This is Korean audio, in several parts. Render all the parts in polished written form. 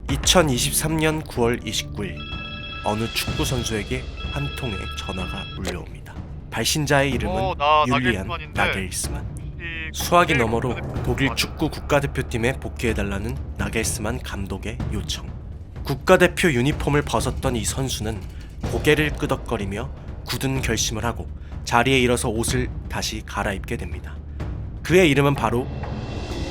2023년 9월 29일 어느 축구 선수에게 한 통의 전화가 울려옵니다. 발신자의 이름은 율리안 나겔스만. 수화기 너머로 독일 축구 국가대표팀에 복귀해달라는 나겔스만 감독의 요청. 국가대표 유니폼을 벗었던 이 선수는 고개를 끄덕거리며 굳은 결심을 하고 자리에 일어서 옷을 다시 갈아입게 됩니다. 그의 이름은 바로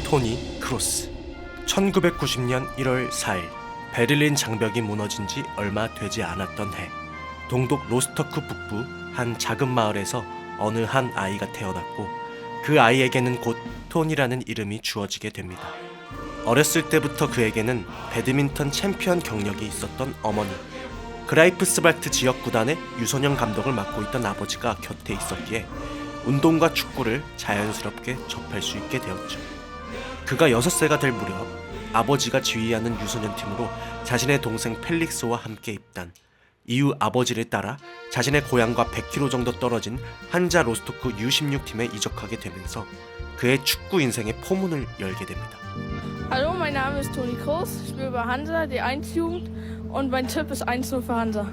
토니 크로스. 1990년 1월 4일 베를린 장벽이 무너진 지 얼마 되지 않았던 해, 동독 로스토크 북부 한 작은 마을에서 어느 한 아이가 태어났고 그 아이에게는 곧 톤이라는 이름이 주어지게 됩니다. 어렸을 때부터 그에게는 배드민턴 챔피언 경력이 있었던 어머니, 그라이프스발트 지역 구단의 유소년 감독을 맡고 있던 아버지가 곁에 있었기에 운동과 축구를 자연스럽게 접할 수 있게 되었죠. 그가 6세가 될 무렵 아버지가 지휘하는 유소년 팀으로 자신의 동생 펠릭스와 함께 입단, 이후 아버지를 따라 자신의 고향과 100km 정도 떨어진 한자 로스토크 U16 팀에 이적하게 되면서 그의 축구 인생의 포문을 열게 됩니다. Hallo, mein Name ist Toni Kroos, ich spiele bei Hansa, die 1-Jugend und mein Tipp ist 1-0 für Hansa.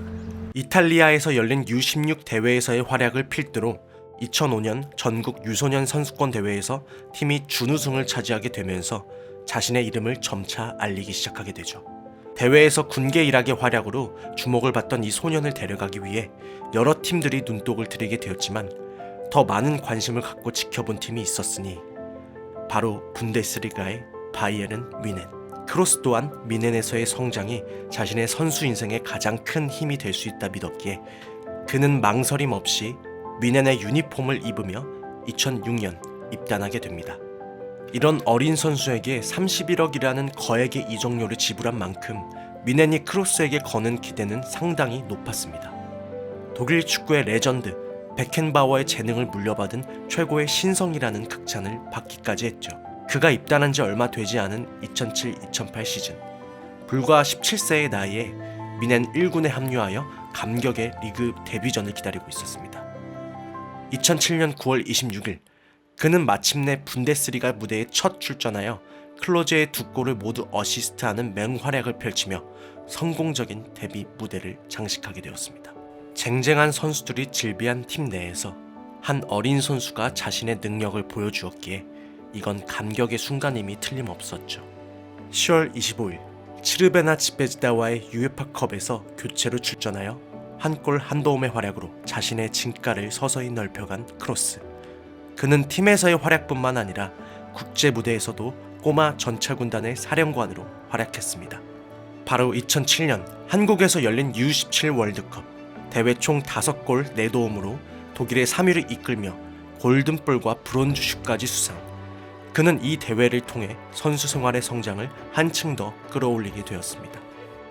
이탈리아에서 열린 U16 대회에서의 활약을 필두로 2005년 전국 유소년 선수권 대회에서 팀이 준우승을 차지하게 되면서 자신의 이름을 점차 알리기 시작하게 되죠. 대회에서 군계 일학의 활약으로 주목을 받던 이 소년을 데려가기 위해 여러 팀들이 눈독을 들이게 되었지만 더 많은 관심을 갖고 지켜본 팀이 있었으니 바로 분데스리가의 바이에른 뮌헨. 크로스 또한 뮌헨에서의 성장이 자신의 선수 인생의 가장 큰 힘이 될 수 있다 믿었기에 그는 망설임 없이 뮌헨의 유니폼을 입으며 2006년 입단하게 됩니다. 이런 어린 선수에게 31억이라는 거액의 이적료를 지불한 만큼 뮌헨이 크로스에게 거는 기대는 상당히 높았습니다. 독일 축구의 레전드 베켄바워의 재능을 물려받은 최고의 신성이라는 극찬을 받기까지 했죠. 그가 입단한 지 얼마 되지 않은 2007-2008 시즌, 불과 17세의 나이에 뮌헨 1군에 합류하여 감격의 리그 데뷔전을 기다리고 있었습니다. 2007년 9월 26일 그는 마침내 분데스리가 무대에 첫 출전하여 클로제의 2골을 모두 어시스트하는 맹활약을 펼치며 성공적인 데뷔 무대를 장식하게 되었습니다. 쟁쟁한 선수들이 질비한 팀 내에서 한 어린 선수가 자신의 능력을 보여주었기에 이건 감격의 순간임이 틀림없었죠. 10월 25일 치르베나 치베즈다와의 유에파컵에서 교체로 출전하여 한 골 한 도움의 활약으로 자신의 진가를 서서히 넓혀간 크로스. 그는 팀에서의 활약뿐만 아니라 국제 무대에서도 꼬마 전차군단의 사령관으로 활약했습니다. 바로 2007년 한국에서 열린 U17 월드컵 대회 총 5골 4도움으로 독일의 3위를 이끌며 골든볼과 브론즈슈까지 수상. 그는 이 대회를 통해 선수 생활의 성장을 한층 더 끌어올리게 되었습니다.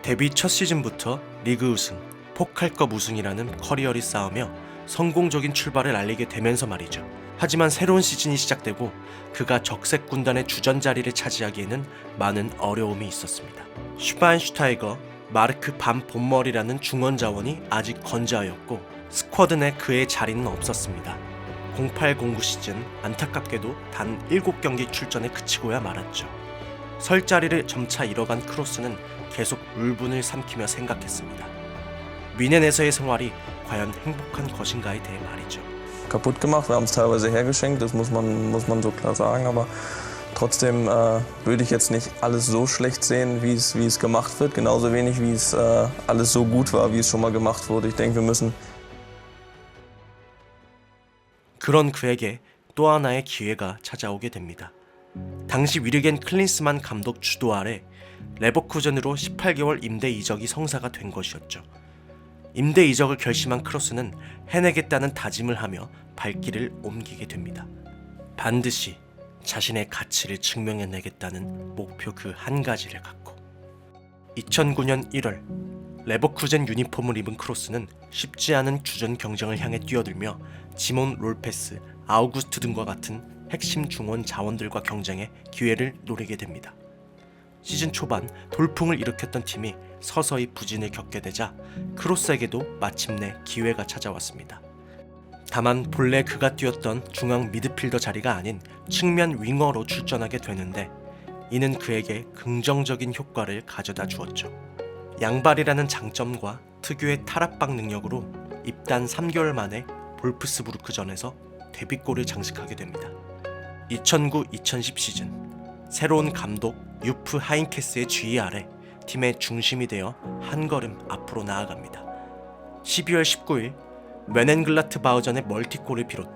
데뷔 첫 시즌부터 리그 우승, 포칼컵 우승이라는 커리어를 쌓으며 성공적인 출발을 알리게 되면서 말이죠. 하지만 새로운 시즌이 시작되고 그가 적색 군단의 주전 자리를 차지하기에는 많은 어려움이 있었습니다. 슈바인슈타이거, 마르크 반 본머리라는 중원 자원이 아직 건재하였고 스쿼드 내 그의 자리는 없었습니다. 08-09 시즌 안타깝게도 단 7경기 출전에 그치고야 말았죠. 설 자리를 점차 잃어간 크로스는 계속 울분을 삼키며 생각했습니다. 뮌헨에서의 생활이 과연 행복한 것인가에 대해 말이죠. Kaputt gemacht, wir haben es teilweise hergeschenkt, das muss man so klar sagen, aber trotzdem würde ich jetzt nicht alles so schlecht sehen, wie es gemacht wird, genauso wenig wie es alles so gut war, wie es schon mal gemacht wurde. Ich denke, wir müssen. 그런 그에게 또 하나의 기회가 찾아오게 됩니다. 당시 위르겐 클린스만 감독 주도 아래 레버쿠젠으로 18개월 임대 이적이 성사가 된 것이었죠. 임대 이적을 결심한 크로스는 해내겠다는 다짐을 하며 발길을 옮기게 됩니다. 반드시 자신의 가치를 증명해내겠다는 목표 그 한 가지를 갖고 2009년 1월 레버쿠젠 유니폼을 입은 크로스는 쉽지 않은 주전 경쟁을 향해 뛰어들며 지몬 롤페스, 아우구스트 등과 같은 핵심 중원 자원들과 경쟁해 기회를 노리게 됩니다. 시즌 초반 돌풍을 일으켰던 팀이 서서히 부진을 겪게 되자 크로스에게도 마침내 기회가 찾아왔습니다. 다만 본래 그가 뛰었던 중앙 미드필더 자리가 아닌 측면 윙어로 출전하게 되는데 이는 그에게 긍정적인 효과를 가져다 주었죠. 양발이라는 장점과 특유의 탈압박 능력으로 입단 3개월 만에 볼프스부르크전에서 데뷔골을 장식하게 됩니다. 2009-2010 시즌 새로운 감독 유프 하인케스의 지휘 아래 팀의 중심이 되어 한 걸음 앞으로 나아갑니다. 12월 19일 멘헨글라트바흐전의 멀티골을 비롯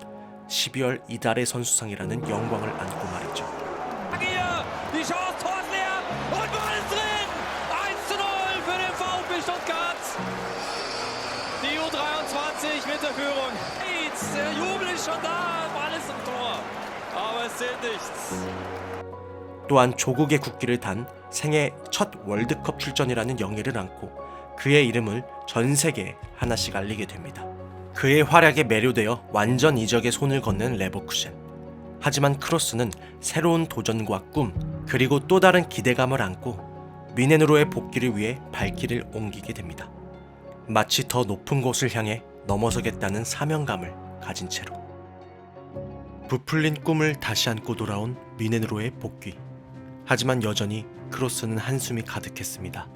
12월 이달의 선수상이라는 영광을 안고 말이죠. Hier, die Chance, Tor ist leer und Ball ist drin! 1:0 für den VfB Stuttgart. Die U23 mit der Führung. Der Jubel ist schon da, Ball ist im Tor. Aber es zählt nichts. 또한 조국의 국기를 단 생애 첫 월드컵 출전이라는 영예를 안고 그의 이름을 전 세계에 하나씩 알리게 됩니다. 그의 활약에 매료되어 완전 이적의 손을 건넨 레버쿠젠. 하지만 크로스는 새로운 도전과 꿈 그리고 또 다른 기대감을 안고 뮌헨으로의 복귀를 위해 발길을 옮기게 됩니다. 마치 더 높은 곳을 향해 넘어서겠다는 사명감을 가진 채로 부풀린 꿈을 다시 안고 돌아온 뮌헨으로의 복귀. 하지만 여전히 크로스는 한숨이 가득했습니다.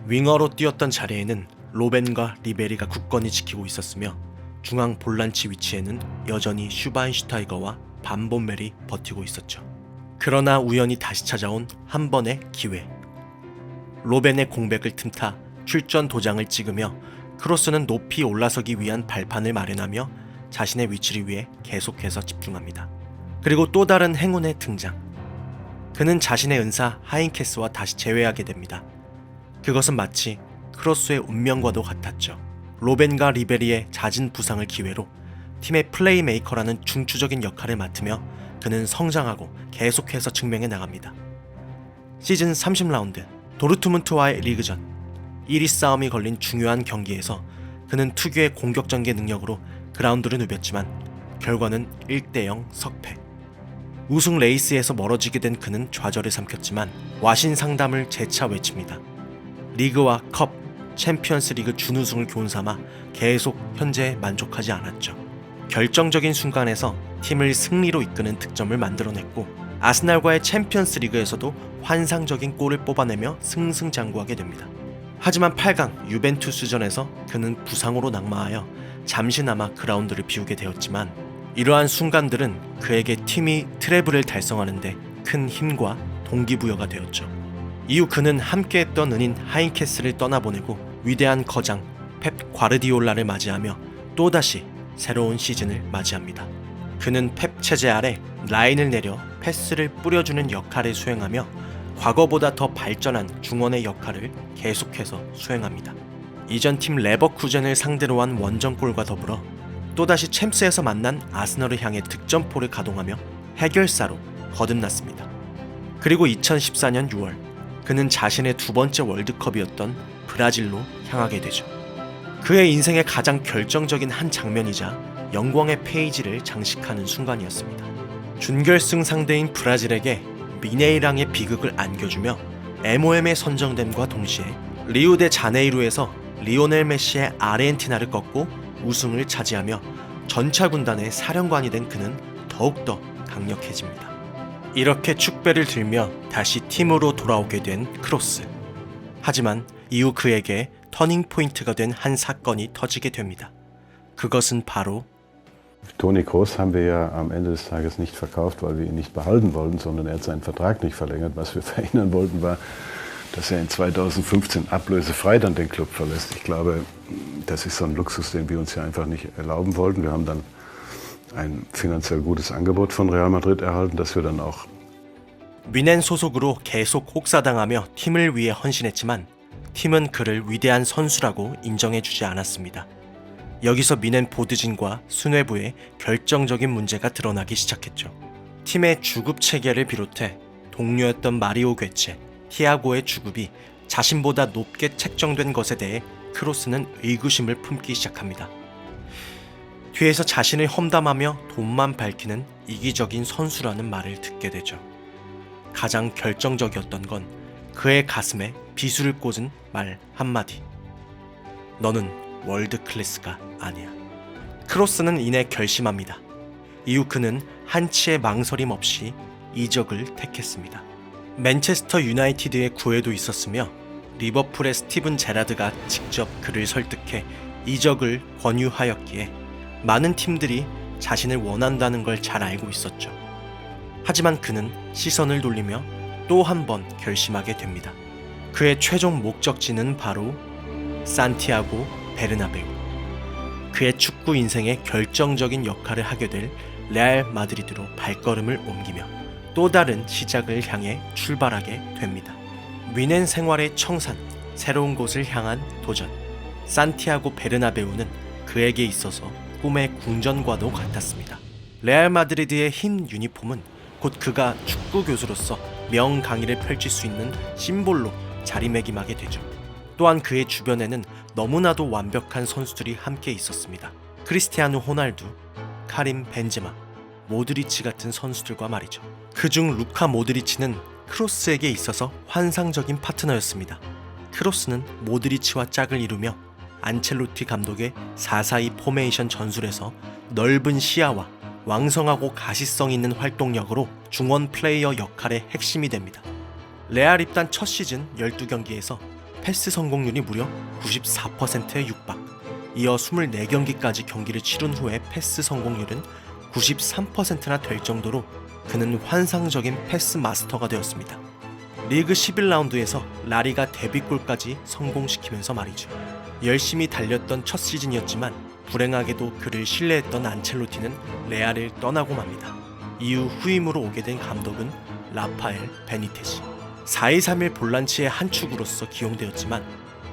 윙어로 뛰었던 자리에는 로벤과 리베리가 굳건히 지키고 있었으며 중앙 볼란치 위치에는 여전히 슈바인슈타이거와 반본멜이 버티고 있었죠. 그러나 우연히 다시 찾아온 한 번의 기회. 로벤의 공백을 틈타 출전 도장을 찍으며 크로스는 높이 올라서기 위한 발판을 마련하며 자신의 위치를 위해 계속해서 집중합니다. 그리고 또 다른 행운의 등장. 그는 자신의 은사 하인케스와 다시 재회하게 됩니다. 그것은 마치 크로스의 운명과도 같았죠. 로벤과 리베리의 잦은 부상을 기회로 팀의 플레이메이커라는 중추적인 역할을 맡으며 그는 성장하고 계속해서 증명해 나갑니다. 시즌 30라운드 도르트문트와의 리그전 1위 싸움이 걸린 중요한 경기에서 그는 특유의 공격 전개 능력으로 그라운드를 누볐지만 결과는 1대0 석패. 우승 레이스에서 멀어지게 된 그는 좌절을 삼켰지만 와신 상담을 재차 외칩니다. 리그와 컵, 챔피언스 리그 준우승을 교훈삼아 계속 현재에 만족하지 않았죠. 결정적인 순간에서 팀을 승리로 이끄는 득점을 만들어냈고 아스날과의 챔피언스 리그에서도 환상적인 골을 뽑아내며 승승장구하게 됩니다. 하지만 8강 유벤투스전에서 그는 부상으로 낙마하여 잠시나마 그라운드를 비우게 되었지만 이러한 순간들은 그에게 팀이 트래블을 달성하는데 큰 힘과 동기부여가 되었죠. 이후 그는 함께했던 은인 하인케스를 떠나보내고 위대한 거장 펩 과르디올라를 맞이하며 또다시 새로운 시즌을 맞이합니다. 그는 펩 체제 아래 라인을 내려 패스를 뿌려주는 역할을 수행하며 과거보다 더 발전한 중원의 역할을 계속해서 수행합니다. 이전 팀 레버쿠젠을 상대로 한 원정골과 더불어 또다시 챔스에서 만난 아스널을 향해 득점포를 가동하며 해결사로 거듭났습니다. 그리고 2014년 6월 그는 자신의 두 번째 월드컵이었던 브라질로 향하게 되죠. 그의 인생의 가장 결정적인 한 장면이자 영광의 페이지를 장식하는 순간이었습니다. 준결승 상대인 브라질에게 미네이랑의 비극을 안겨주며 MOM에 선정됨과 동시에 리우데 자네이루에서 리오넬 메시의 아르헨티나를 꺾고 우승을 차지하며 전차 군단의 사령관이 된 그는 더욱더 강력해집니다. 이렇게 축배를 들며 다시 팀으로 돌아오게 된 크로스. 하지만 이후 그에게 터닝 포인트가 된 한 사건이 터지게 됩니다. 그것은 바로 Toni Kroos haben wir ja am Ende des Tages nicht verkauft, weil wir ihn nicht behalten wollten, sondern er hat seinen Vertrag nicht verlängert. Was wir verhindern wollten, war, dass er in 2015 ablösefrei dann den Club verlässt. Ich glaube, das ist so ein Luxus, den wir uns ja einfach nicht erlauben wollten. Wir haben dann ein finanziell gutes Angebot von Real Madrid erhalten, das wir dann auch 뮌헨 소속으로 계속 혹사당하며 팀을 위해 헌신했지만 팀은 그를 위대한 선수라고 인정해주지 않았습니다. 여기서 뮌헨 보드진과 수뇌부의 결정적인 문제가 드러나기 시작했죠. 팀의 주급 체계를 비롯해 동료였던 마리오 괴체, 티아고의 주급이 자신보다 높게 책정된 것에 대해 크로스는 의구심을 품기 시작합니다. 뒤에서 자신을 험담하며 돈만 밝히는 이기적인 선수라는 말을 듣게 되죠. 가장 결정적이었던 건 그의 가슴에 비수를 꽂은 말 한마디. 너는 월드 클래스가 아니야. 크로스는 이내 결심합니다. 이후 그는 한치의 망설임 없이 이적을 택했습니다. 맨체스터 유나이티드의 구애도 있었으며 리버풀의 스티븐 제라드가 직접 그를 설득해 이적을 권유하였기에 많은 팀들이 자신을 원한다는 걸 잘 알고 있었죠. 하지만 그는 시선을 돌리며 또 한 번 결심하게 됩니다. 그의 최종 목적지는 바로 산티아고 베르나베우. 그의 축구 인생의 결정적인 역할을 하게 될 레알 마드리드로 발걸음을 옮기며 또 다른 시작을 향해 출발하게 됩니다. 위넨 생활의 청산, 새로운 곳을 향한 도전. 산티아고 베르나베우는 그에게 있어서 꿈의 궁전과도 같았습니다. 레알 마드리드의 흰 유니폼은 곧 그가 축구 교수로서 명강의를 펼칠 수 있는 심볼로 자리매김하게 되죠. 또한 그의 주변에는 너무나도 완벽한 선수들이 함께 있었습니다. 크리스티아누 호날두, 카림 벤제마, 모드리치 같은 선수들과 말이죠. 그중 루카 모드리치는 크로스에게 있어서 환상적인 파트너였습니다. 크로스는 모드리치와 짝을 이루며 안첼로티 감독의 4-4-2 포메이션 전술에서 넓은 시야와 왕성하고 가시성 있는 활동력으로 중원 플레이어 역할의 핵심이 됩니다. 레알 입단 첫 시즌 12경기에서 패스 성공률이 무려 94%에 육박. 이어 24경기까지 경기를 치른 후에 패스 성공률은 93%나 될 정도로 그는 환상적인 패스 마스터가 되었습니다. 리그 11라운드에서 라리가 데뷔골까지 성공시키면서 말이죠. 열심히 달렸던 첫 시즌이었지만 불행하게도 그를 신뢰했던 안첼로티는 레알을 떠나고 맙니다. 이후 후임으로 오게 된 감독은 라파엘 베니테지. 4-2-3-1 볼란치의 한 축으로서 기용되었지만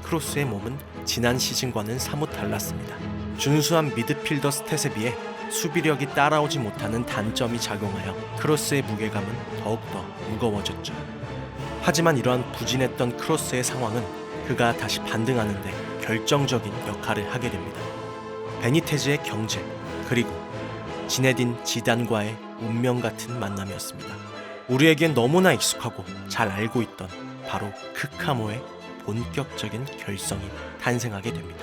크로스의 몸은 지난 시즌과는 사뭇 달랐습니다. 준수한 미드필더 스탯에 비해 수비력이 따라오지 못하는 단점이 작용하여 크로스의 무게감은 더욱더 무거워졌죠. 하지만 이러한 부진했던 크로스의 상황은 그가 다시 반등하는데 결정적인 역할을 하게 됩니다. 베니테즈의 경질, 그리고 지네딘 지단과의 운명 같은 만남이었습니다. 우리에겐 너무나 익숙하고 잘 알고 있던 바로 크카모의 본격적인 결성이 탄생하게 됩니다.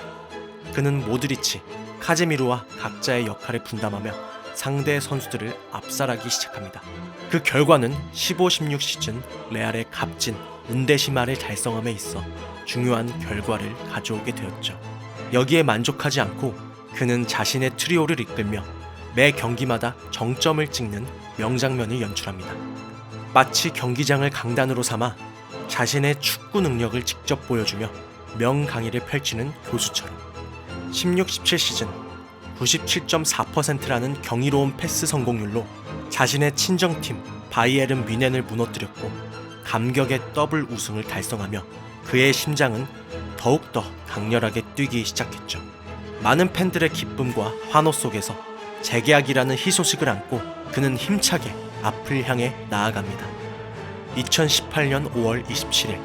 그는 모드리치, 카제미로와 각자의 역할을 분담하며 상대 선수들을 압살하기 시작합니다. 그 결과는 15-16 시즌 레알의 값진 운데시마를 달성함에 있어 중요한 결과를 가져오게 되었죠. 여기에 만족하지 않고 그는 자신의 트리오를 이끌며 매 경기마다 정점을 찍는 명장면을 연출합니다. 마치 경기장을 강단으로 삼아 자신의 축구 능력을 직접 보여주며 명강의를 펼치는 교수처럼 16-17 시즌 97.4%라는 경이로운 패스 성공률로 자신의 친정팀 바이에른 뮌헨을 무너뜨렸고 감격의 더블 우승을 달성하며 그의 심장은 더욱더 강렬하게 뛰기 시작했죠. 많은 팬들의 기쁨과 환호 속에서 재계약이라는 희소식을 안고 그는 힘차게 앞을 향해 나아갑니다. 2018년 5월 27일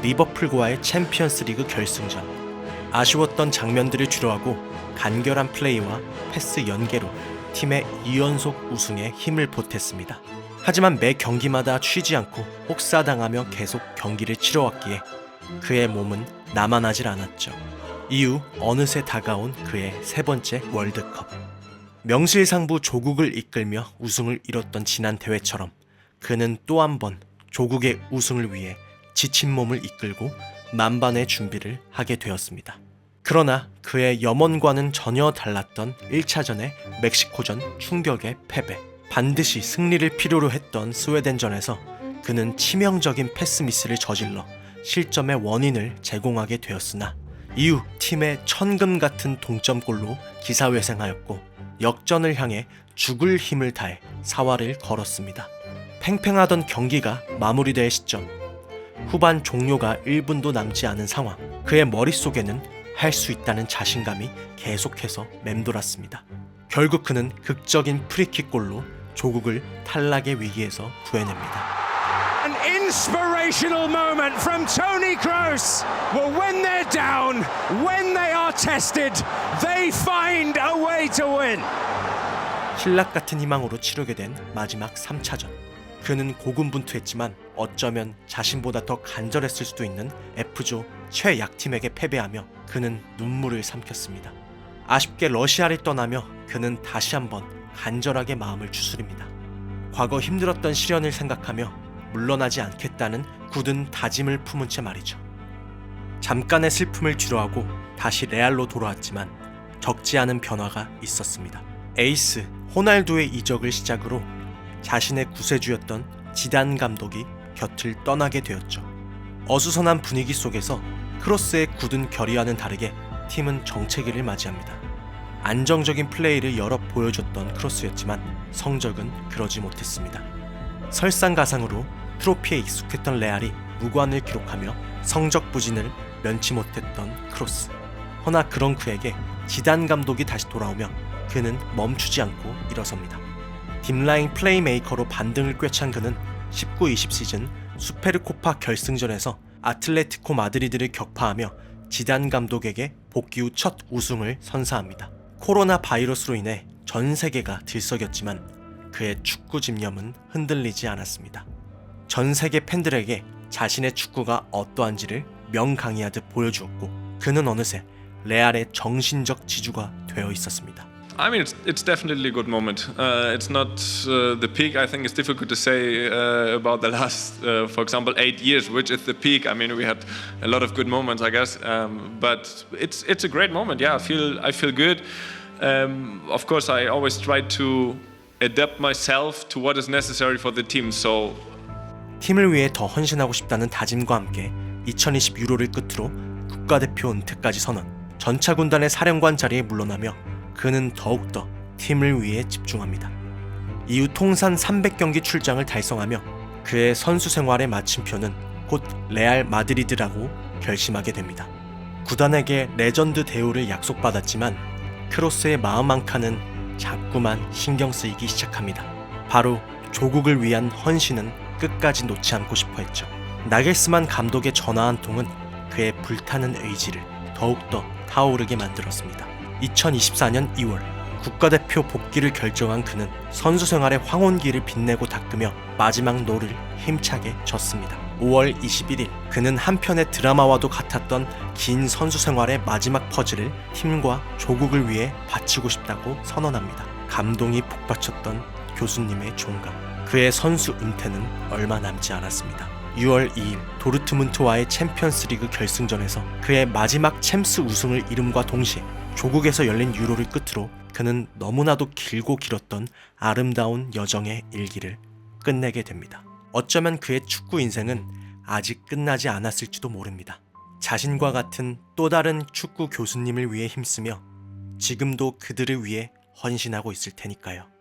리버풀과의 챔피언스리그 결승전. 아쉬웠던 장면들을 주로하고 간결한 플레이와 패스 연계로 팀의 2연속 우승에 힘을 보탰습니다. 하지만 매 경기마다 쉬지 않고 혹사당하며 계속 경기를 치러왔기에 그의 몸은 남아나질 않았죠. 이후 어느새 다가온 그의 세 번째 월드컵. 명실상부 조국을 이끌며 우승을 이뤘던 지난 대회처럼 그는 또 한 번 조국의 우승을 위해 지친 몸을 이끌고 만반의 준비를 하게 되었습니다. 그러나 그의 염원과는 전혀 달랐던 1차전의 멕시코전 충격의 패배. 반드시 승리를 필요로 했던 스웨덴전에서 그는 치명적인 패스 미스를 저질러 실점의 원인을 제공하게 되었으나 이후 팀의 천금 같은 동점골로 기사회생하였고 역전을 향해 죽을 힘을 다해 사활을 걸었습니다. 팽팽하던 경기가 마무리될 시점, 후반 종료가 1분도 남지 않은 상황, 그의 머릿속에는 할 수 있다는 자신감이 계속해서 맴돌았습니다. 결국 그는 극적인 프리킥골로 조국을 탈락의 위기에서 구해냅니다. An inspirational moment from Toni Kroos. Well, when they're down, when they are tested, they find a way to win. 신락 같은 희망으로 치르게 된 마지막 3차전. 그는 고군분투했지만 어쩌면 자신보다 더 간절했을 수도 있는 F조 최약팀에게 패배하며 그는 눈물을 삼켰습니다. 아쉽게 러시아를 떠나며 그는 다시 한번 간절하게 마음을 추스립니다. 과거 힘들었던 시련을 생각하며 물러나지 않겠다는 굳은 다짐을 품은 채 말이죠. 잠깐의 슬픔을 뒤로하고 다시 레알로 돌아왔지만 적지 않은 변화가 있었습니다. 에이스 호날두의 이적을 시작으로 자신의 구세주였던 지단 감독이 곁을 떠나게 되었죠. 어수선한 분위기 속에서 크로스의 굳은 결의와는 다르게 팀은 정체기를 맞이합니다. 안정적인 플레이를 여러 보여줬던 크로스였지만 성적은 그러지 못했습니다. 설상가상으로 트로피에 익숙했던 레알이 무관을 기록하며 성적 부진을 면치 못했던 크로스. 허나 그런 그에게 지단 감독이 다시 돌아오며 그는 멈추지 않고 일어섭니다. 딥라인 플레이메이커로 반등을 꿰찬 그는 19-20 시즌 수페르코파 결승전에서 아틀레티코 마드리드를 격파하며 지단 감독에게 복귀 후 첫 우승을 선사합니다. 코로나 바이러스로 인해 전 세계가 들썩였지만 그의 축구 집념은 흔들리지 않았습니다. 전 세계 팬들에게 자신의 축구가 어떠한지를 명강의하듯 보여주었고 그는 어느새 레알의 정신적 지주가 되어 있었습니다. I mean, it's definitely a good moment. It's not the peak. I think it's difficult to say about the last, for example, 8 years, which is the peak. I mean, we had a lot of good moments, I guess, but it's a great moment. Yeah, I feel good. Of course, I always try to adapt myself to what is necessary for the team. So, 팀을 위해 더 헌신하고 싶다는 다짐과 함께 2020 유로를 끝으로 국가대표 은퇴까지 선언. 전차 군단의 사령관 자리에 물러나며 그는 더욱더 팀을 위해 집중합니다. 이후 통산 300경기 출장을 달성하며 그의 선수 생활의 마침표는 곧 레알 마드리드라고 결심하게 됩니다. 구단에게 레전드 대우를 약속받았지만 크로스의 마음 한 칸은 자꾸만 신경 쓰이기 시작합니다. 바로 조국을 위한 헌신은 끝까지 놓지 않고 싶어 했죠. 나겔스만 감독의 전화 한 통은 그의 불타는 의지를 더욱더 타오르게 만들었습니다. 2024년 2월 국가대표 복귀를 결정한 그는 선수 생활의 황혼기를 빛내고 닦으며 마지막 노를 힘차게 졌습니다. 5월 21일 그는 한편의 드라마와도 같았던 긴 선수 생활의 마지막 퍼즐을 팀과 조국을 위해 바치고 싶다고 선언합니다. 감동이 북받쳤던 교수님의 종감. 그의 선수 은퇴는 얼마 남지 않았습니다. 6월 2일 도르트문트와의 챔피언스리그 결승전에서 그의 마지막 챔스 우승을 이름과 동시에 조국에서 열린 유로를 끝으로 그는 너무나도 길고 길었던 아름다운 여정의 일기를 끝내게 됩니다. 어쩌면 그의 축구 인생은 아직 끝나지 않았을지도 모릅니다. 자신과 같은 또 다른 축구 교수님을 위해 힘쓰며 지금도 그들을 위해 헌신하고 있을 테니까요.